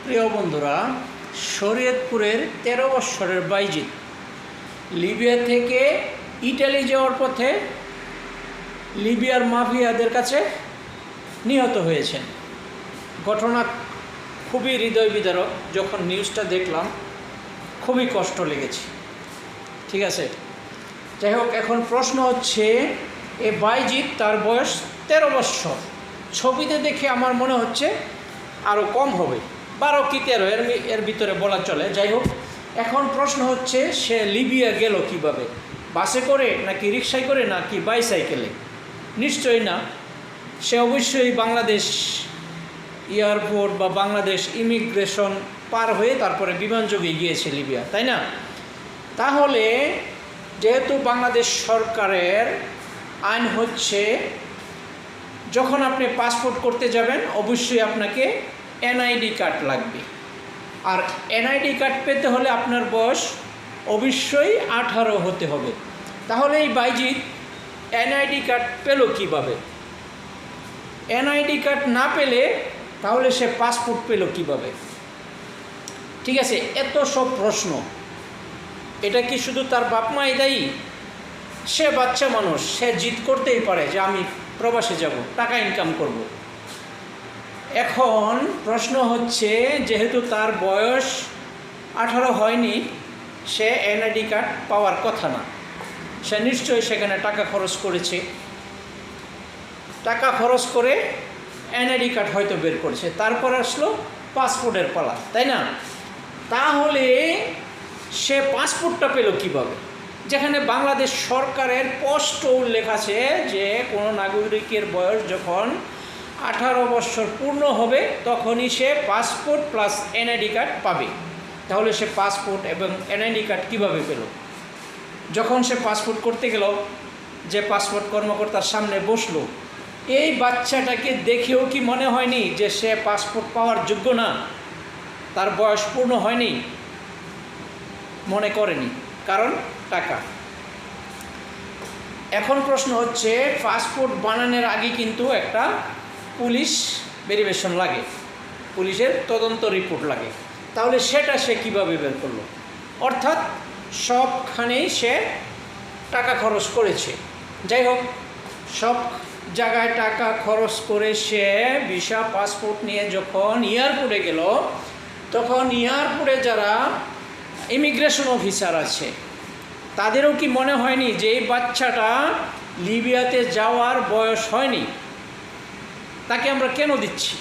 প্রিয় বন্ধুরা, শরীয়তপুরের 13 বৎসরের বাইজিদ লিবিয়া থেকে ইটালি যাওয়ার পথে লিবিয়ার মাফিয়াদের কাছে নিহত হয়েছেন। ঘটনা খুবই হৃদয় বিদারক। যখন নিউজটা দেখলাম খুবই কষ্ট লেগেছে। ঠিক আছে, যাই হোক, এখন প্রশ্ন হচ্ছে এ বাইজিদ, তার বয়স 13 বৎসর। ছবিতে দেখে আমার মনে হচ্ছে আরও কম হবে, 12 কি 13 এর ভিতরে বলা চলে। যাই হোক, এখন প্রশ্ন হচ্ছে সে লিবিয়া গেল কিভাবে? বাসে করে নাকি রিক্সায় করে নাকি বাইসাইকেলে? নিশ্চয়ই না, সে অবশ্যই বাংলাদেশ এয়ারপোর্ট বা বাংলাদেশ ইমিগ্রেশন পার হয়ে তারপরে বিমানযোগে গিয়েছে লিবিয়া, তাই না? তাহলে যেহেতু বাংলাদেশ সরকারের আইন হচ্ছে যখন আপনি পাসপোর্ট করতে যাবেন অবশ্যই আপনাকে এনআইডি কার্ড লাগবে। আর এনআইডি কার্ড পেতে হলে আপনার বয়স অবশ্যই 18 হতে হবে। তাহলে এই বাইজিদ এনআইডি কার্ড পেল কীভাবে? এনআইডি কার্ড না পেলে তাহলে সে পাসপোর্ট পেল কীভাবে? ঠিক আছে, এত সব প্রশ্ন। এটা কি শুধু তার বাপ মাই দায়ী? সে বাচ্চা মানুষ, সে জিদ করতেই পারে যে আমি প্রবাসে যাব, টাকা ইনকাম করব। এখন প্রশ্ন হচ্ছে, যেহেতু তার বয়স 18 হয়নি, সে এনআইডি কার্ড পাওয়ার কথা না। সে নিশ্চয়ই সেখানে টাকা খরচ করেছে, টাকা খরচ করে এনআইডি কার্ড হয়তো বের করেছে, তারপর আসলো পাসপোর্টের পালা, তাই না? তাহলে সে পাসপোর্টটা পেল কীভাবে? যেখানে বাংলাদেশ সরকারের স্পষ্ট উল্লেখ আছে যে কোনো নাগরিকের বয়স যখন 18 বৎসর পূর্ণ হবে তখনই সে পাসপোর্ট প্লাস এনআইডি কার্ড পাবে। তাহলে সে পাসপোর্ট এবং এনআইডি কার্ড কীভাবে পেল? যখন সে পাসপোর্ট করতে গেল, যে পাসপোর্ট কর্মকর্তার সামনে বসলো, এই বাচ্চাটাকে দেখেও কি মনে হয়নি যে সে পাসপোর্ট পাওয়ার যোগ্য না, তার বয়স পূর্ণ হয়নি? মনে করেনি, কারণ টাকা। এখন প্রশ্ন হচ্ছে, পাসপোর্ট বানানোর আগে কিন্তু একটা পুলিশ ভেরিফিকেশন লাগে, পুলিশের তদন্ত রিপোর্ট লাগে। তাহলে সেটা সে কীভাবে বের করলো? অর্থাৎ সবখানেই সে টাকা খরচ করেছে। যাই হোক, সব জায়গায় টাকা খরচ করে সে ভিসা পাসপোর্ট নিয়ে যখন এয়ারপোর্টে গেল, তখন এয়ারপোর্টে যারা ইমিগ্রেশন অফিসার আছে তাদেরও কি মনে হয়নি যে এই বাচ্চাটা লিবিয়াতে যাওয়ার বয়স হয়নি, তাকে আমরা কেন দিচ্ছি?